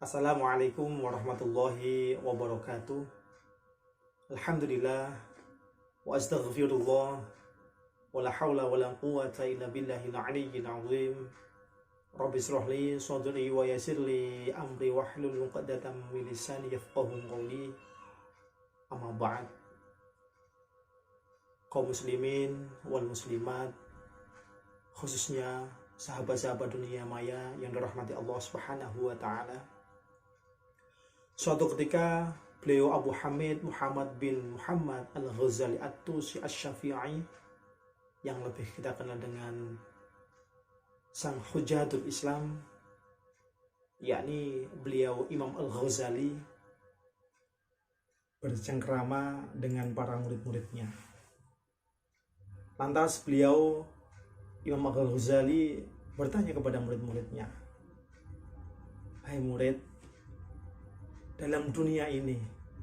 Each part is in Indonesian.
Assalamualaikum warahmatullahi wabarakatuh. Alhamdulillah wa astaghfirullah wa la hawla wa la quwwata illa billahil aliyyil azim. Rabbi shrah li sadri wa yassir li amri wahlul 'uqdatam min lisani yafqahu qawli. Amma ba'd. Kaum muslimin wal muslimat, khususnya sahabat-sahabat dunia maya yang dirahmati Allah Subhanahu wa taala. Suatu ketika beliau Abu Hamid Muhammad bin Muhammad Al-Ghazali At-Tusi Asy-Syafi'i, yang lebih kita kenal dengan Sang Hujatul Islam, yakni beliau Imam Al-Ghazali, bercengkrama dengan para murid-muridnya. Lantas beliau Imam Al-Ghazali bertanya kepada murid-muridnya, "Hai murid, dalam dunia ini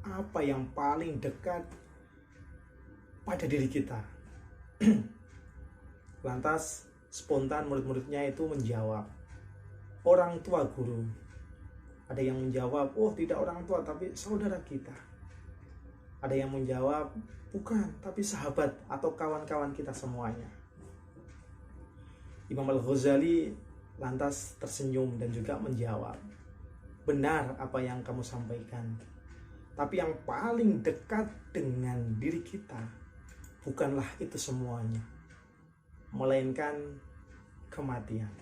apa yang paling dekat pada diri kita?" Lantas spontan murid-muridnya itu menjawab, "Orang tua guru." Ada yang menjawab, "Oh, tidak orang tua, tapi saudara kita." Ada yang menjawab, "Bukan, tapi sahabat atau kawan-kawan kita semuanya." Imam Al-Ghazali lantas tersenyum dan juga menjawab, "Benar apa yang kamu sampaikan, tapi yang paling dekat dengan diri kita bukanlah itu semuanya, melainkan kematian."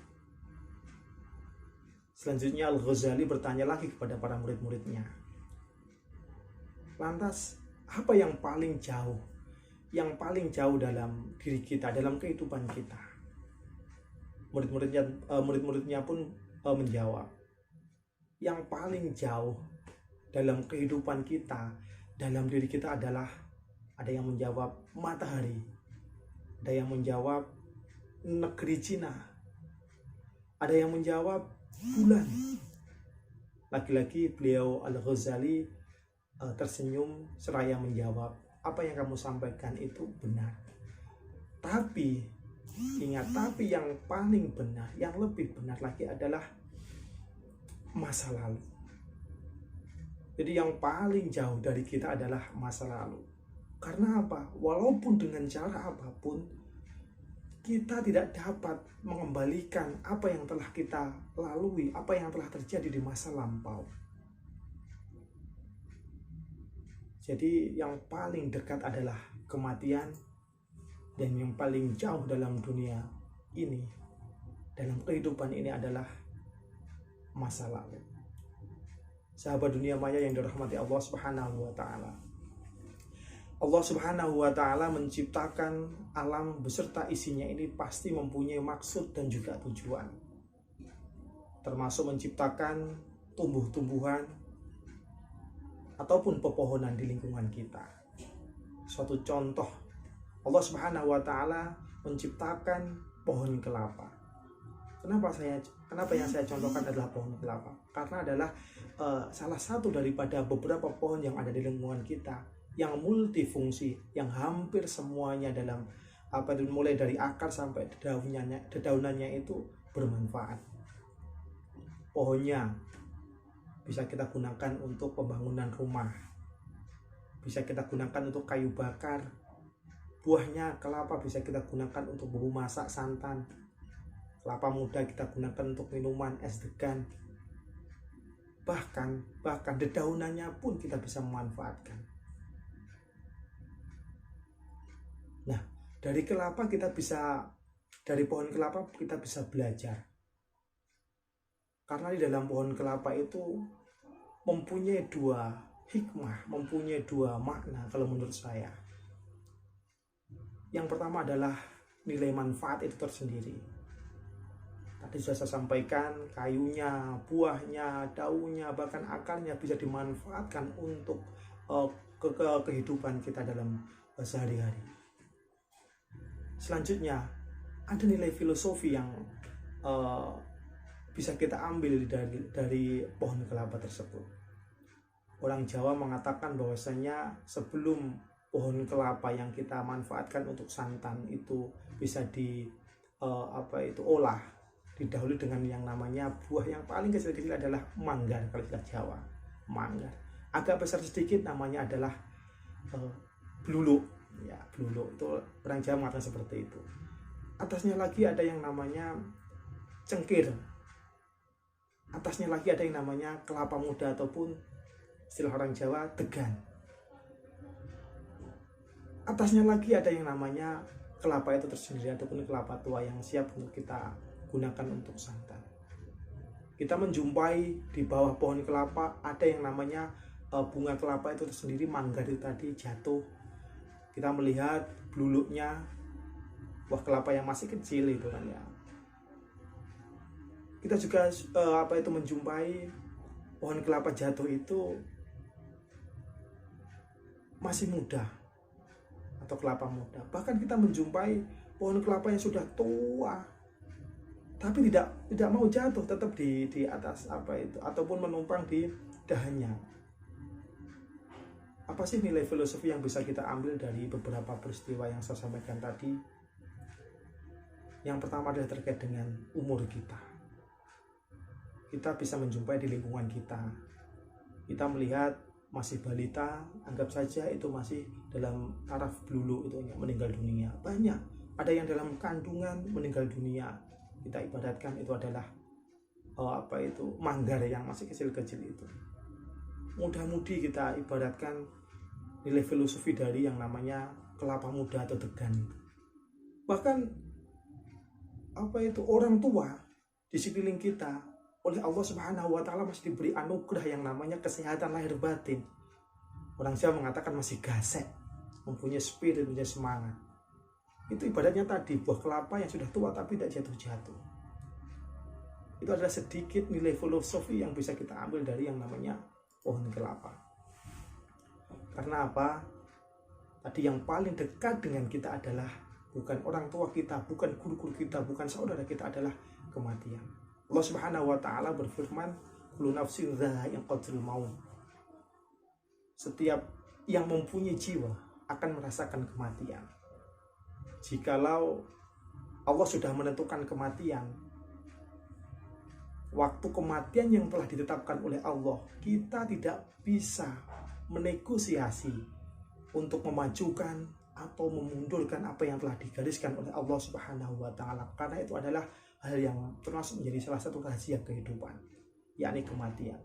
Selanjutnya Al-Ghazali bertanya lagi kepada para murid-muridnya, "Lantas apa yang paling jauh? Yang paling jauh dalam diri kita, dalam kehidupan kita?" Murid-muridnya pun menjawab, "Yang paling jauh dalam kehidupan kita, dalam diri kita adalah," ada yang menjawab, "matahari." Ada yang menjawab, "negeri Cina." Ada yang menjawab, "bulan." Lagi-lagi beliau Al-Ghazali tersenyum seraya menjawab, "Apa yang kamu sampaikan itu benar. Tapi ingat, tapi yang paling benar, yang lebih benar lagi adalah masa lalu." Jadi yang paling jauh dari kita adalah masa lalu. Karena apa? Walaupun dengan cara apapun, kita tidak dapat mengembalikan apa yang telah kita lalui, apa yang telah terjadi di masa lampau. Jadi yang paling dekat adalah kematian, dan yang paling jauh dalam dunia ini, dalam kehidupan ini adalah masa lalu. Sahabat dunia maya yang dirahmati Allah Subhanahu wa taala. Allah Subhanahu wa taala menciptakan alam beserta isinya ini pasti mempunyai maksud dan juga tujuan. Termasuk menciptakan tumbuh-tumbuhan ataupun pepohonan di lingkungan kita. Suatu contoh, Allah Subhanahu wa taala menciptakan pohon kelapa. Kenapa yang saya contohkan adalah pohon kelapa? Karena adalah salah satu daripada beberapa pohon yang ada di lingkungan kita yang multifungsi, yang hampir semuanya dalam mulai dari akar sampai dedaunannya itu bermanfaat. Pohonnya bisa kita gunakan untuk pembangunan rumah, bisa kita gunakan untuk kayu bakar. Buahnya kelapa bisa kita gunakan untuk bumbu masak santan. Kelapa muda kita gunakan untuk minuman, es degan. Bahkan dedaunannya pun kita bisa memanfaatkan. Nah, dari pohon kelapa kita bisa belajar. Karena di dalam pohon kelapa itu mempunyai dua hikmah, mempunyai dua makna kalau menurut saya. Yang pertama adalah nilai manfaat itu tersendiri. Tadi sudah saya sampaikan, kayunya, buahnya, daunnya, bahkan akarnya bisa dimanfaatkan untuk kehidupan kita dalam sehari-hari. Selanjutnya, ada nilai filosofi yang bisa kita ambil dari pohon kelapa tersebut. Orang Jawa mengatakan bahwasanya sebelum pohon kelapa yang kita manfaatkan untuk santan itu bisa diolah, didahului dengan yang namanya buah yang paling kecil-kecil adalah manggar, kalau istilah Jawa, manggar. Agak besar sedikit namanya adalah bluluk. Ya, bluluk itu orang Jawa mengatakan seperti itu. Atasnya lagi ada yang namanya cengkir. Atasnya lagi ada yang namanya kelapa muda ataupun istilah orang Jawa degan. Atasnya lagi ada yang namanya kelapa itu tersendiri ataupun kelapa tua yang siap untuk kita gunakan untuk santan. Kita menjumpai di bawah pohon kelapa ada yang namanya bunga kelapa itu tersendiri, manggar itu tadi jatuh. Kita melihat bluluknya, buah kelapa yang masih kecil itu kan ya. Kita juga menjumpai pohon kelapa jatuh itu masih muda atau kelapa muda. Bahkan kita menjumpai pohon kelapa yang sudah tua tapi tidak mau jatuh, tetap di atas ataupun menumpang di dahannya. Apa sih nilai filosofi yang bisa kita ambil dari beberapa peristiwa yang saya sampaikan tadi? Yang pertama adalah terkait dengan umur kita. Kita bisa menjumpai di lingkungan kita. Kita melihat masih balita, anggap saja itu masih dalam taraf blulu itu meninggal dunia. Banyak, ada yang dalam kandungan meninggal dunia. Kita ibaratkan itu adalah manggar yang masih kecil-kecil itu. Mudah-mudi kita ibaratkan nilai filosofi dari yang namanya kelapa muda atau degan itu. Bahkan orang tua di sekeliling kita oleh Allah Subhanahu wa taala masih diberi anugerah yang namanya kesehatan lahir batin. Orang Jawa mengatakan masih gasek, mempunyai spirit, mempunyai semangat. Itu ibaratnya tadi buah kelapa yang sudah tua tapi tidak jatuh-jatuh. Itu adalah sedikit nilai filosofi yang bisa kita ambil dari yang namanya pohon kelapa. Karena apa? Tadi yang paling dekat dengan kita adalah bukan orang tua kita, bukan guru-guru kita, bukan saudara kita, adalah kematian. Allah Subhanahu wa taala berfirman, "Kullu nafsin dha'iqatul maut." Setiap yang mempunyai jiwa akan merasakan kematian. Jikalau Allah sudah menentukan kematian, waktu kematian yang telah ditetapkan oleh Allah, kita tidak bisa menegosiasi untuk memajukan atau memundurkan apa yang telah digariskan oleh Allah Subhanahu wa taala, karena itu adalah hal yang termasuk menjadi salah satu rahasia kehidupan, yakni kematian.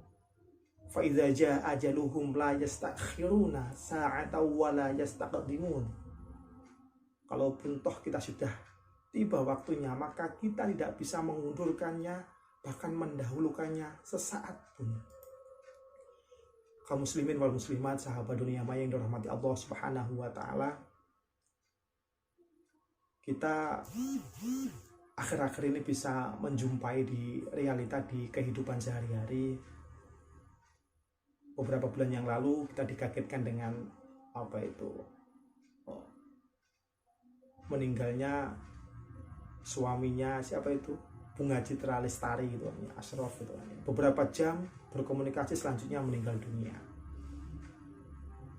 Fa idza jaa ajaluhum la yastakhiruna sa'atan wa la yastaqdimun. Kalaupun toh kita sudah tiba waktunya, maka kita tidak bisa mengundurkannya, bahkan mendahulukannya sesaat pun. Kaum muslimin wal muslimat, sahabat dunia maya yang dirahmati Allah Subhanahu wa taala, kita akhir-akhir ini bisa menjumpai di realita di kehidupan sehari-hari. Beberapa bulan yang lalu kita dikagetkan dengan meninggalnya suaminya Bunga Citra Lestari gitu, Ashraf gitu. Beberapa jam berkomunikasi, selanjutnya meninggal dunia.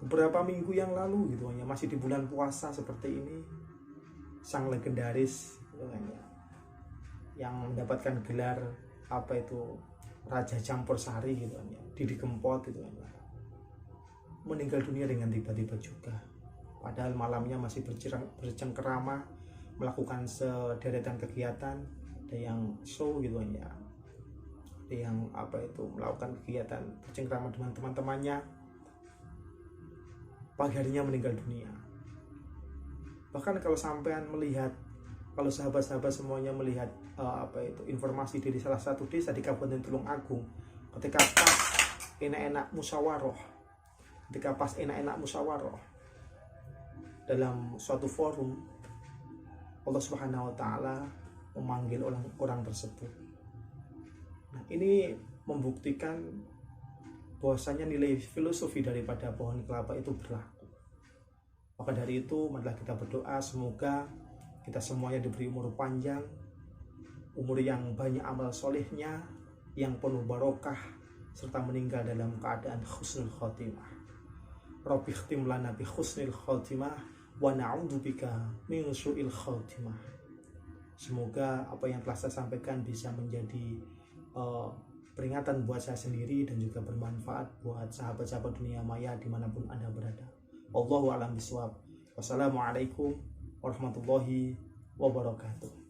Beberapa minggu yang lalu gitu, masih di bulan puasa seperti ini, sang legendaris gitu, yang mendapatkan gelar Raja Campur Sari gitu, Didi Kempot gitu, meninggal dunia dengan tiba-tiba juga. Padahal malamnya masih bercengkerama, melakukan sederetan kegiatan, ada yang show gitu ada yang melakukan kegiatan bercengkerama dengan teman-temannya. Pagi harinya meninggal dunia. Bahkan kalau sahabat-sahabat semuanya melihat informasi dari salah satu desa di Kabupaten Tulungagung, ketika pas enak-enak musyawarah dalam suatu forum, Allah Subhanahu wa taala memanggil orang tersebut. Nah, ini membuktikan bahwasanya nilai filosofi daripada pohon kelapa itu berlaku. Maka dari itu, marilah kita berdoa semoga kita semuanya diberi umur panjang, umur yang banyak amal solehnya, yang penuh barokah, serta meninggal dalam keadaan husnul khotimah. Rabbi khtim lana bi husnil khotimah wa na'udzubika min su'il khotimah. Semoga apa yang telah saya sampaikan bisa menjadi peringatan buat saya sendiri dan juga bermanfaat buat sahabat-sahabat dunia maya dimanapun Anda berada. Wallahu a'lam bishawab. Wassalamualaikum warahmatullahi wabarakatuh.